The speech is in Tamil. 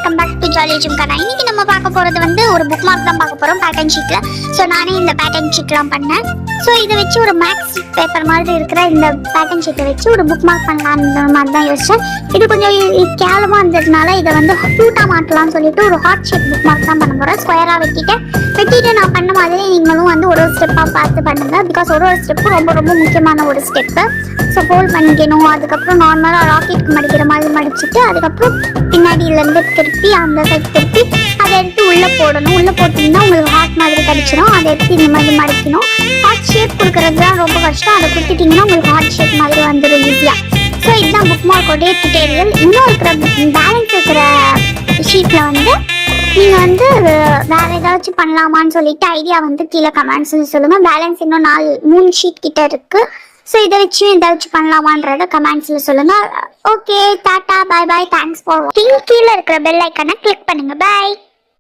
Welcome back to Jolly Gymkhana. இன்னைக்கு நம்ம பார்க்க போறது வந்து ஒரு புக் மார்க் தான் பார்க்க போறோம் பேட்டர்ன் ஷீட்ல. ஸோ நானே இந்த பேட்டர்ன் ஷீட்லாம் பண்ணேன். ஸோ இதை வச்சு ஒரு மேக்ஸ் பேப்பர் மாதிரி இருக்கிற இந்த பேட்டர்ன் ஷீட்டை வச்சு ஒரு புக் மார்க் பண்ணலாம்ன்ற மாதிரி தான் யோசிச்சேன். இது கொஞ்சம் கேவலமாக இருந்ததுனால இதை வந்து க்யூட்டாக மாட்டலாம்னு சொல்லிட்டு ஒரு ஹார்ட் ஷேப் புக் மார்க் தான் பண்ண போகிறேன். ஸ்கொயராக வெட்டிட்டு நான் பண்ண மாதிரி நீங்களும் வந்து ஒரு ஸ்டெப்பாக பார்த்து பண்ணுங்க. பிகாஸ் ஒரு ஸ்டெப்பு ரொம்ப ரொம்ப முக்கியமான ஒரு ஸ்டெப்பு. ஸோ ஃபோல்ட் பண்ணிக்கணும். அதுக்கப்புறம் நார்மலாக ராக்கெட்டுக்கு மடிக்கிற மாதிரி மடிச்சுட்டு அதுக்கப்புறம் பின்னாடியிலேருந்து திருப்பி அந்த சைட் திருப்பி அதை எடுத்து உள்ளே போடணும். உள்ளே போட்டிங்கன்னா உங்களுக்கு ஹார்ட் மாதிரி கிடச்சிடும். அதை எடுத்து இந்த மாதிரி மடிக்கணும். ஹார்ட் ஷேப் கொடுக்குறது தான் ரொம்ப கஷ்டம். அதை கொடுத்துட்டிங்கன்னா உங்களுக்கு ஹார்ட் ஷேப் மாதிரி வந்துடும் ஈஸியாக. ஸோ இதுதான் புக் மார்க்கோடைய டுட்டோரியல். இன்னும் இருக்கிற பேலன்ஸ் இருக்கிற ஷீட்டில் வந்து நீங்கள் வந்து வேறு ஏதாச்சும் பண்ணலாமான்னு சொல்லிட்டு ஐடியா வந்து கீழே கமெண்ட்ஸ் சொல்லுங்கள். பேலன்ஸ் இன்னும் 3 ஷீட் கிட்ட இருக்குது. ஸோ இதை வச்சு ஏதாச்சும் பண்ணலாமான்றத கமெண்ட்ஸில் சொல்லுங்கள். Okay, tata, bye bye, thanks for வாட்சிங். கீழே இருக்கிற பெல் ஐக்கானை கிளிக் பண்ணுங்கள். பாய்.